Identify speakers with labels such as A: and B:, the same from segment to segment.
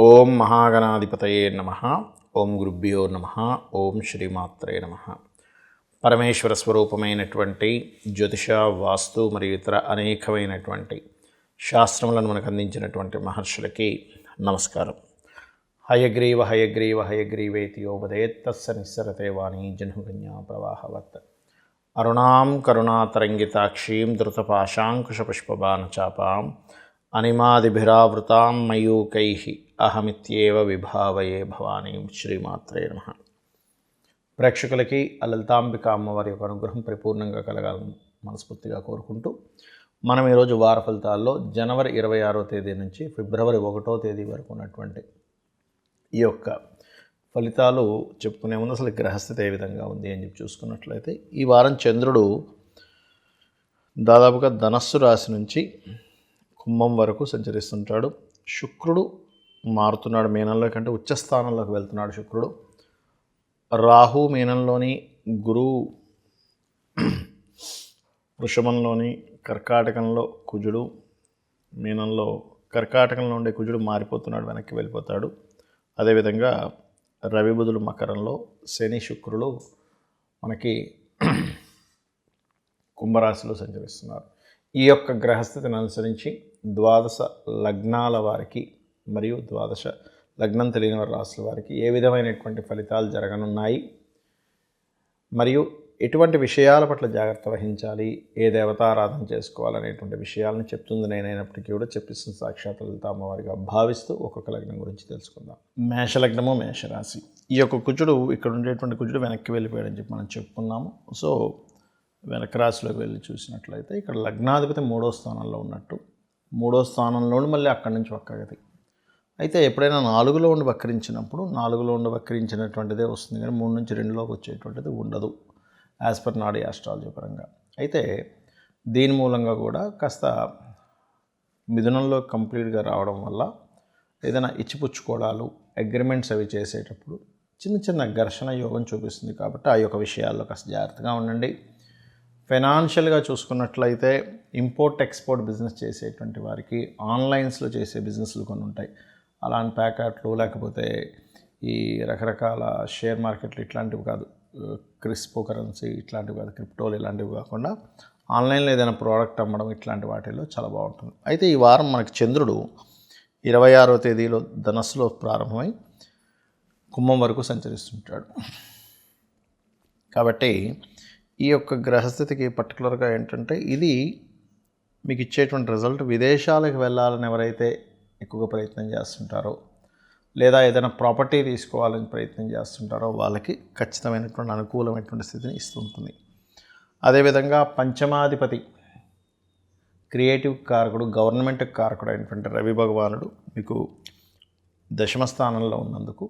A: ఓం మహాగణాధిపతయే నమః. ఓం గురుభ్యో నమః. ఓం శ్రీమాత్రే నమః. పరమేశ్వర స్వరూపమైనటువంటి జ్యోతిష, వాస్తు మరియు ఇతర అనేకమైనటువంటి శాస్త్రములను మనకు అందించినటువంటి మహర్షులకి నమస్కారం. హయగ్రీవ హయగ్రీవ హయగ్రీవేతి యోపదేత్ తస్స నిస్సరతే వాణి జన్మకన్యా ప్రవాహవత్. అరుణాం కరుణాతరంగితాక్షీం ధృతపాశాంకుశపుష్పబాణచాపాం అనిమాదిభిరావృతాం మయూకైః అహమిత్యేవ విభావయే భవానీం. శ్రీమాత్రే నమః. ప్రేక్షకులకి లలితాంబిక అమ్మవారి యొక్క అనుగ్రహం పరిపూర్ణంగా కలగాలని మనస్ఫూర్తిగా కోరుకుంటూ మనం ఈరోజు వార ఫలితాల్లో జనవరి 26వ తేదీ నుంచి ఫిబ్రవరి 1వ తేదీ వరకు ఉన్నటువంటి ఈ యొక్క ఫలితాలు చెప్పుకునే ముందు అసలు గ్రహస్థితి ఏ విధంగా ఉంది అని చెప్పి చూసుకున్నట్లయితే ఈ వారం చంద్రుడు దాదాపుగా ధనస్సు రాశి నుంచి కుంభం వరకు సంచరిస్తుంటాడు. శుక్రుడు మారుతున్నాడు మీనంలో కంటే ఉచ్చస్థానంలోకి వెళ్తున్నాడు శుక్రుడు. రాహు మీనంలోని, గురువు వృషభంలోని, కర్కాటకంలో కుజుడు మీనంలో, కర్కాటకంలో ఉండే కుజుడు మారిపోతున్నాడు, వెనక్కి వెళ్ళిపోతాడు. అదేవిధంగా రవి బుధులు మకరంలో, శని శుక్రులు మనకి కుంభరాశిలో సంచరిస్తున్నారు. ఈ యొక్క గ్రహస్థితిని అనుసరించి ద్వాదశ లగ్నాల వారికి మరియు ద్వాదశ లగ్నం తెలియని వారి రాశుల వారికి ఏ విధమైనటువంటి ఫలితాలు జరగనున్నాయి, మరియు ఎటువంటి విషయాల పట్ల జాగ్రత్త వహించాలి, ఏ దేవతారాధన చేసుకోవాలనేటువంటి విషయాలను చెప్తుంది నేనైనప్పటికీ కూడా చెప్పిస్తున్న సాక్షాత్ లలిత అమ్మవారిగా భావిస్తూ ఒక్కొక్క లగ్నం గురించి తెలుసుకుందాం. మేషలగ్నము, మేషరాశి. ఈ యొక్క కుజుడు, ఇక్కడ ఉండేటువంటి కుజుడు వెనక్కి వెళ్ళిపోయాడని చెప్పి మనం చెప్పుకున్నాము. సో వెనక రాశిలోకి వెళ్ళి చూసినట్లయితే ఇక్కడ లగ్నాధిపతి 3వ స్థానంలో ఉన్నట్టు, 3వ స్థానంలో మళ్ళీ అక్కడి నుంచి వక్రగతి. అయితే ఎప్పుడైనా 4లో ఉండి వక్రించినప్పుడు 4లో ఉండి వక్రించినటువంటిదే వస్తుంది, కానీ 3 నుంచి 2లోకి వచ్చేటువంటిది ఉండదు యాజ్ పర్ నాడీ ఆస్ట్రాలజీ పరంగా. అయితే దీని మూలంగా కూడా కాస్త మిథునంలో కంప్లీట్గా రావడం వల్ల ఏదైనా ఇచ్చిపుచ్చుకోవడాలు, అగ్రిమెంట్స్ అవి చేసేటప్పుడు చిన్న చిన్న ఘర్షణ యోగం చూపిస్తుంది. కాబట్టి ఆ యొక్క విషయాల్లో కాస్త జాగ్రత్తగా ఉండండి. ఫైనాన్షియల్గా చూసుకున్నట్లయితే ఇంపోర్ట్ ఎక్స్పోర్ట్ బిజినెస్ చేసేటువంటి వారికి ఆన్లైన్స్లో చేసే బిజినెస్లు కొన్ని ఉంటాయి. అలాంటి ప్యాకెట్లు, లేకపోతే ఈ రకరకాల షేర్ మార్కెట్లు ఇట్లాంటివి కాదు, క్రిప్టో కరెన్సీ ఇట్లాంటివి కాదు, క్రిప్టోలు ఇలాంటివి కాకుండా ఆన్లైన్లో ఏదైనా ప్రోడక్ట్ అమ్మడం ఇట్లాంటి వాటిల్లో చాలా బాగుంటుంది. అయితే ఈ వారం మనకి చంద్రుడు 26వ తేదీలో ధనస్సులో ప్రారంభమై కుంభం వరకు సంచరిస్తుంటాడు. కాబట్టి ఈ యొక్క గ్రహస్థితికి పర్టికులర్గా ఏంటంటే ఇది మీకు ఇచ్చేటువంటి రిజల్ట్, విదేశాలకు వెళ్ళాలని ఎవరైతే ఎక్కువగా ప్రయత్నం చేస్తుంటారో, లేదా ఏదైనా ప్రాపర్టీ తీసుకోవాలని ప్రయత్నం చేస్తుంటారో వాళ్ళకి ఖచ్చితమైనటువంటి అనుకూలమైనటువంటి స్థితిని ఇస్తుంటుంది. అదేవిధంగా పంచమాధిపతి, క్రియేటివ్ కారకుడు, గవర్నమెంట్ కారకుడు అయినటువంటి రవి భగవానుడు మీకు దశమ స్థానంలో ఉన్నందుకు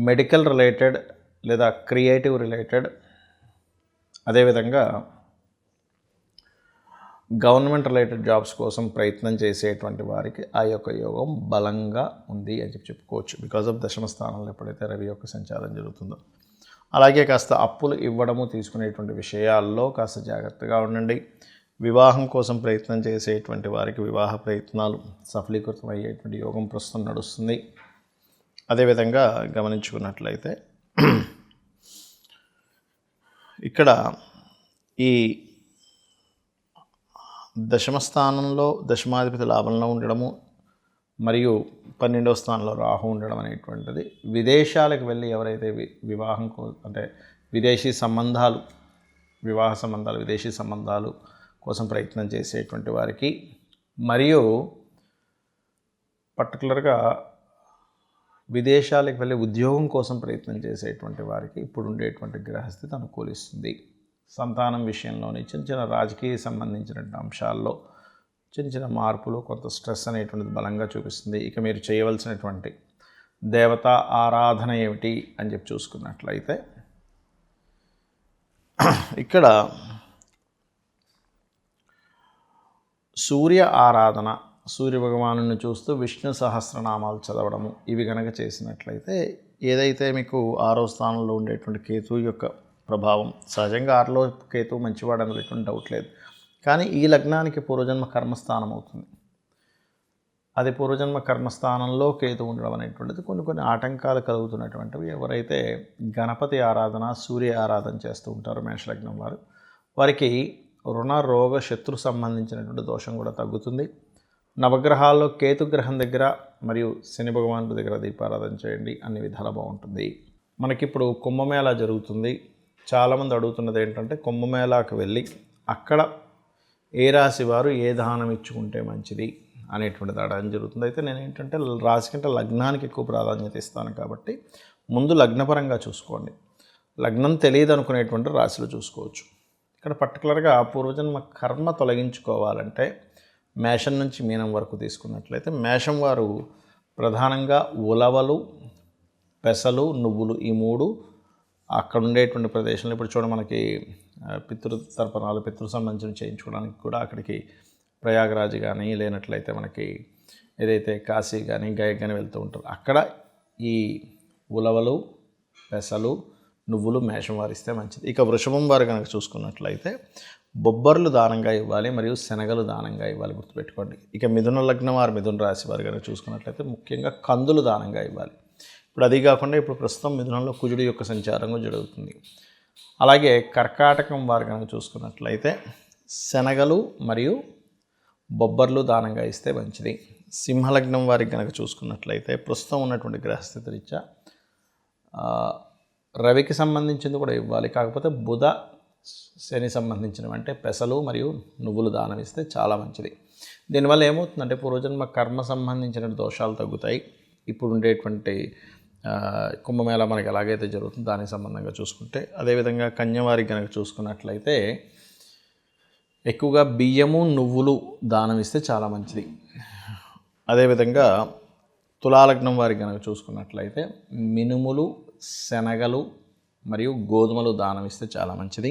A: మెడికల్ రిలేటెడ్ లేదా క్రియేటివ్ రిలేటెడ్, అదేవిధంగా గవర్నమెంట్ రిలేటెడ్ జాబ్స్ కోసం ప్రయత్నం చేసేటువంటి వారికి ఆ యొక్క యోగం బలంగా ఉంది అని చెప్పుకోవచ్చు. బికాజ్ ఆఫ్ దశమ స్థానంలో ఎప్పుడైతే రవి యొక్క సంచారం జరుగుతుందో. అలాగే కాస్త అప్పులు ఇవ్వడము, తీసుకునేటువంటి విషయాల్లో కాస్త జాగ్రత్తగా ఉండండి. వివాహం కోసం ప్రయత్నం చేసేటువంటి వారికి వివాహ ప్రయత్నాలు సఫలీకృతం అయ్యేటువంటి యోగం ప్రస్తుతం నడుస్తుంది. అదేవిధంగా గమనించుకున్నట్లయితే ఇక్కడ ఈ దశమ స్థానంలో దశమాధిపతి లాభంలో ఉండడము మరియు 12వ స్థానంలో రాహు ఉండడం అనేటువంటిది విదేశాలకు వెళ్ళి ఎవరైతే వివాహం అంటే విదేశీ సంబంధాలు, వివాహ సంబంధాలు, విదేశీ సంబంధాలు కోసం ప్రయత్నం చేసేటువంటి వారికి, మరియు పర్టికులర్గా విదేశాలకు వెళ్ళి ఉద్యోగం కోసం ప్రయత్నం చేసేటువంటి వారికి ఇప్పుడు ఉండేటువంటి గ్రహస్థితి అనుకూలిస్తుంది. సంతానం విషయంలోని చిన్న చిన్న రాజకీయ సంబంధించినటువంటి అంశాల్లో చిన్న చిన్న మార్పులు, కొంత స్ట్రెస్ అనేటువంటిది బలంగా చూపిస్తుంది. ఇక మీరు చేయవలసినటువంటి దేవతా ఆరాధన ఏమిటి అని చెప్పి చూసుకున్నట్లయితే ఇక్కడ సూర్య ఆరాధన, సూర్య భగవాను చూస్తూ విష్ణు సహస్రనామాలు చదవడము, ఇవి కనుక చేసినట్లయితే ఏదైతే మీకు 6వ స్థానంలో ఉండేటువంటి కేతువు యొక్క ప్రభావం, సహజంగా 6లో కేతువు మంచివాడు అనేటువంటి డౌట్ లేదు, కానీ ఈ లగ్నానికి పూర్వజన్మ కర్మస్థానం అవుతుంది. అది పూర్వజన్మ కర్మస్థానంలో కేతు ఉండడం అనేటువంటిది కొన్ని ఆటంకాలు కలుగుతున్నటువంటివి. ఎవరైతే గణపతి ఆరాధన, సూర్య ఆరాధన చేస్తూ ఉంటారో మేషలగ్నం వారు, వారికి రుణ రోగ శత్రు సంబంధించినటువంటి దోషం కూడా తగ్గుతుంది. నవగ్రహాల్లో కేతుగ్రహం దగ్గర మరియు శని భగవానుడి దగ్గర దీపారాధన చేయండి, అన్ని విధాలా బాగుంటుంది. మనకిప్పుడు కుంభమేళా జరుగుతుంది. చాలామంది అడుగుతున్నది ఏంటంటే కుంభమేళాకు వెళ్ళి అక్కడ ఏ రాశి వారు ఏ దానం ఇచ్చుకుంటే మంచిది అనేటువంటిది అడగడం జరుగుతుంది. అయితే నేను ఏంటంటే రాశి కంటే లగ్నానికి ఎక్కువ ప్రాధాన్యత ఇస్తాను కాబట్టి ముందు లగ్నపరంగా చూసుకోండి. లగ్నం తెలియదు అనుకునేటువంటి రాశులు చూసుకోవచ్చు. ఇక్కడ పర్టికులర్గా పూర్వజన్మ కర్మ తొలగించుకోవాలంటే మేషం నుంచి మీనం వరకు తీసుకున్నట్లయితే మేషం వారు ప్రధానంగా ఉలవలు, పెసలు, నువ్వులు ఈ మూడు అక్కడ ఉండేటువంటి ప్రదేశంలో ఇప్పుడు చూడ మనకి పితృతర్పణాలు, పితృ సంబంధించిన చేయించుకోవడానికి కూడా అక్కడికి ప్రయాగరాజ్ కానీ లేనట్లయితే మనకి ఏదైతే కాశీ కానీ గయ కానీ వెళ్తూ ఉంటారు. అక్కడ ఈ ఉలవలు, పెసలు, నువ్వులు మేషం వారు ఇస్తే మంచిది. ఇక వృషభం వారు కనుక చూసుకున్నట్లయితే బొబ్బర్లు దానంగా ఇవ్వాలి మరియు శనగలు దానంగా ఇవ్వాలి, గుర్తుపెట్టుకోండి. ఇక మిథున లగ్నం వారు, మిథున రాశి వారు కనుక చూసుకున్నట్లయితే ముఖ్యంగా కందులు దానంగా ఇవ్వాలి. ఇప్పుడు అది కాకుండా ఇప్పుడు ప్రస్తుతం మిథునంలో కుజుడి యొక్క సంచారం జరుగుతుంది. అలాగే కర్కాటకం వారు కనుక చూసుకున్నట్లయితే శనగలు మరియు బొబ్బర్లు దానంగా ఇస్తే మంచిది. సింహలగ్నం వారికి కనుక చూసుకున్నట్లయితే ప్రస్తుతం ఉన్నటువంటి గ్రహస్థితి రీత్యా రవికి సంబంధించింది కూడా ఇవ్వాలి. కాకపోతే బుధ, శని సంబంధించినవి అంటే పెసలు మరియు నువ్వులు దానం ఇస్తే చాలా మంచిది. దీనివల్ల ఏమవుతుందంటే పూర్వజన్మ కర్మ సంబంధించిన దోషాలు తగ్గుతాయి. ఇప్పుడు ఉండేటువంటి కుంభమేళా మనకి ఎలాగైతే జరుగుతుందో దానికి సంబంధంగా చూసుకుంటే, అదేవిధంగా కన్యవారికి కనుక చూసుకున్నట్లయితే ఎక్కువగా బియ్యము, నువ్వులు దానం ఇస్తే చాలా మంచిది. అదేవిధంగా తులాలగ్నం వారికి కనుక చూసుకున్నట్లయితే మినుములు, శనగలు మరియు గోధుమలు దానం ఇస్తే చాలా మంచిది.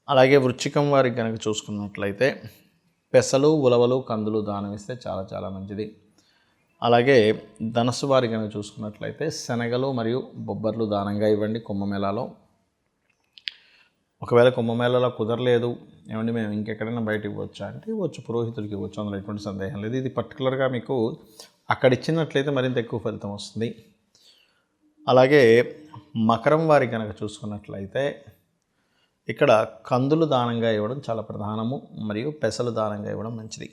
A: అలాగే వృశ్చికం వారికి కనుక చూసుకున్నట్లయితే పెసలు, ఉలవలు, కందులు దానం ఇస్తే చాలా చాలా మంచిది. అలాగే ధనస్సు వారికి కనుక చూసుకున్నట్లయితే శనగలు మరియు బొబ్బర్లు దానంగా ఇవ్వండి కుంభమేళాలో. ఒకవేళ కుంభమేళాలో కుదరలేదు, ఏమండి మేము ఇంకెక్కడైనా బయటకు ఇవ్వచ్చా అంటే ఇవ్వచ్చు, పురోహితుడికి ఇవ్వచ్చు, అందులో ఎటువంటి సందేహం లేదు. ఇది పర్టికులర్గా మీకు అక్కడ ఇచ్చినట్లయితే మరింత ఎక్కువ ఫలితం వస్తుంది. అలాగే మకరం వారికి కనుక చూసుకున్నట్లయితే ఇక్కడ కందులు దానంగా ఇవ్వడం చాలా ప్రధానము మరియు పెసలు దానంగా ఇవ్వడం మంచిది.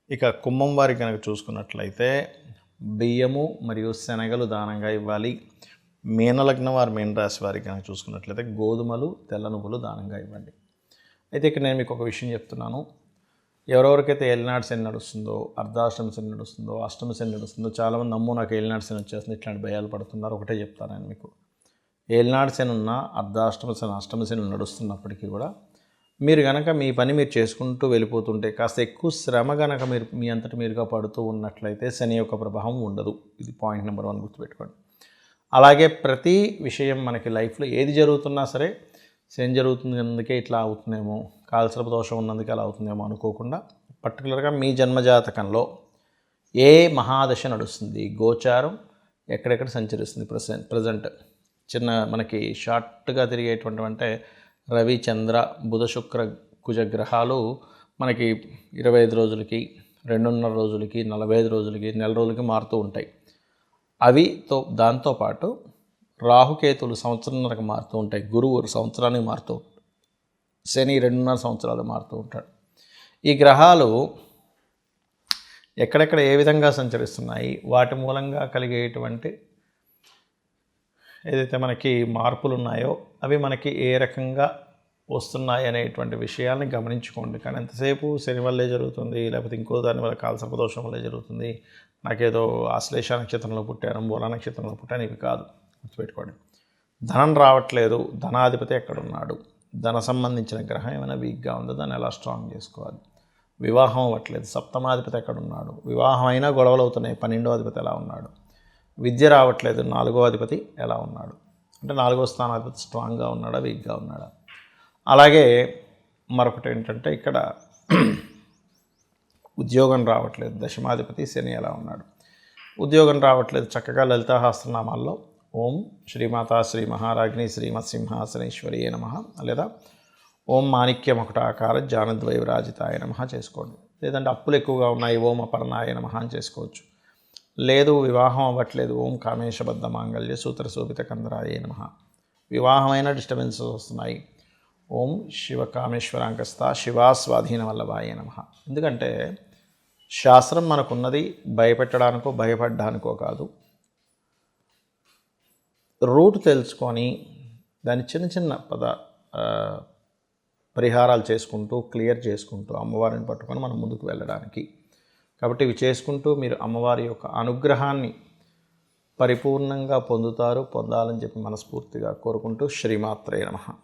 A: ఇక కుంభం వారికి కనుక చూసుకున్నట్లయితే బియ్యము మరియు శనగలు దానంగా ఇవ్వాలి. మీనలగ్నం వారు, మీన రాశి వారికి కనుక చూసుకున్నట్లయితే గోధుమలు, తెల్ల నువ్వులు దానంగా ఇవ్వండి. అయితే ఇక్కడ నేను మీకు ఒక విషయం చెప్తున్నాను. ఎవరెవరికైతే ఏలినాడు శని నడుస్తుందో, అర్ధాష్టమ శని నడుస్తుందో, అష్టమ శని నడుస్తుందో, చాలామంది నమ్ము నాకు ఏలినాడు శని వచ్చేస్తుంది ఇట్లాంటి భయాలు పడుతున్నారు. ఒకటే చెప్తాను నేను మీకు, ఏలినాడు శని ఉన్న, అర్ధాష్టమ శని, అష్టమ శని నడుస్తున్నప్పటికీ కూడా మీరు కనుక మీ పని మీరు చేసుకుంటూ వెళ్ళిపోతుంటే, కాస్త ఎక్కువ శ్రమ కనుక మీరు మీ అంతటి మీరుగా పడుతూ ఉన్నట్లయితే శని యొక్క ప్రభావం ఉండదు. ఇది పాయింట్ నెంబర్ 1 గుర్తుపెట్టుకోండి. అలాగే ప్రతి విషయం మనకి లైఫ్లో ఏది జరుగుతున్నా సరే శని జరుగుతుంది అందుకే ఇట్లా అవుతుందేమో, కాలసర్ప దోషం ఉన్నందుకే అలా అవుతుందేమో అనుకోకుండా పర్టికులర్గా మీ జన్మజాతకంలో ఏ మహాదశ నడుస్తుంది, గోచారం ఎక్కడెక్కడ సంచరిస్తుంది, ప్రజెంట్ చిన్న మనకి షార్ట్గా తిరిగేటువంటి అంటే రవి, చంద్ర, బుధ, శుక్ర, కుజ గ్రహాలు మనకి 25 రోజులకి, 2.5 రోజులకి, 45 రోజులకి, నెల రోజులకి మారుతూ ఉంటాయి. దాంతోపాటు రాహుకేతులు సంవత్సరంన్నరకు మారుతూ ఉంటాయి. గురువు సంవత్సరానికి మారుతూ ఉంటాడు. శని 2.5 సంవత్సరాలు మారుతూ ఉంటాడు. ఈ గ్రహాలు ఎక్కడెక్కడ ఏ విధంగా సంచరిస్తున్నాయి, వాటి మూలంగా కలిగేటువంటి ఏదైతే మనకి మార్పులు ఉన్నాయో అవి మనకి ఏ రకంగా వస్తున్నాయి అనేటువంటి విషయాన్ని గమనించుకోండి. కానీ ఎంతసేపు శని వల్లే జరుగుతుంది, లేకపోతే ఇంకో దానివల్ల కాలసర్పదోషం వల్లే జరుగుతుంది, నాకేదో ఆశ్లేష నక్షత్రంలో పుట్టాను, మూల నక్షత్రంలో పుట్టాను, ఇవి కాదు. గుర్తుపెట్టుకోండి. ధనం రావట్లేదు, ధనాధిపతి ఎక్కడున్నాడు, ధన సంబంధించిన గ్రహం ఏమైనా వీక్గా ఉందో దాన్ని ఎలా స్ట్రాంగ్ చేసుకోవాలి. వివాహం అవ్వట్లేదు, సప్తమాధిపతి ఎక్కడున్నాడు, వివాహం అయినా గొడవలు అవుతున్నాయి, 12వ అధిపతి ఎలా ఉన్నాడు. విద్య రావట్లేదు, 4వ అధిపతి ఎలా ఉన్నాడు, అంటే 4వ స్థానాధిపతి స్ట్రాంగ్గా ఉన్నాడా, వీక్గా ఉన్నాడా. అలాగే మరొకటి ఏంటంటే ఇక్కడ ఉద్యోగం రావట్లేదు, దశమాధిపతి శని ఎలా ఉన్నాడు. ఉద్యోగం రావట్లేదు, చక్కగా లలితాసహస్రనామాల్లో ఓం శ్రీమాతా శ్రీ మహారాజ్ని శ్రీమత్ సింహాసనేశ్వరియే నమః లేదా ఓం మాణిక్య మకుటాకార జానద్వయ విరాజితాయ నమః చేసుకోండి. లేదంటే అప్పులు ఎక్కువగా ఉన్నాయి, ఓం అపర్ణాయ నమః అని చేసుకోవచ్చు. లేదు వివాహం అవ్వట్లేదు, ఓం కామేశబద్ధ మాంగళ్య సూత్ర శోభిత కందరాయ నమః. వివాహమైన డిస్టర్బెన్సెస్ వస్తున్నాయి, ఓం శివ కామేశ్వరాంకస్త శివాస్వాధీన వల్లభాయ నమః. ఎందుకంటే శాస్త్రం మనకున్నది భయపెట్టడానికో భయపడడానికో కాదు. రూట్ తెలుసుకొని దాని చిన్న చిన్న పరిహారాలు చేసుకుంటూ క్లియర్ చేసుకుంటూ అమ్మవారిని పట్టుకొని మనం ముందుకు వెళ్ళడానికి. కాబట్టి ఇవి చేసుకుంటూ మీరు అమ్మవారి యొక్క అనుగ్రహాన్ని పరిపూర్ణంగా పొందాలని చెప్పి మనస్ఫూర్తిగా కోరుకుంటూ శ్రీమాత్రే నమః.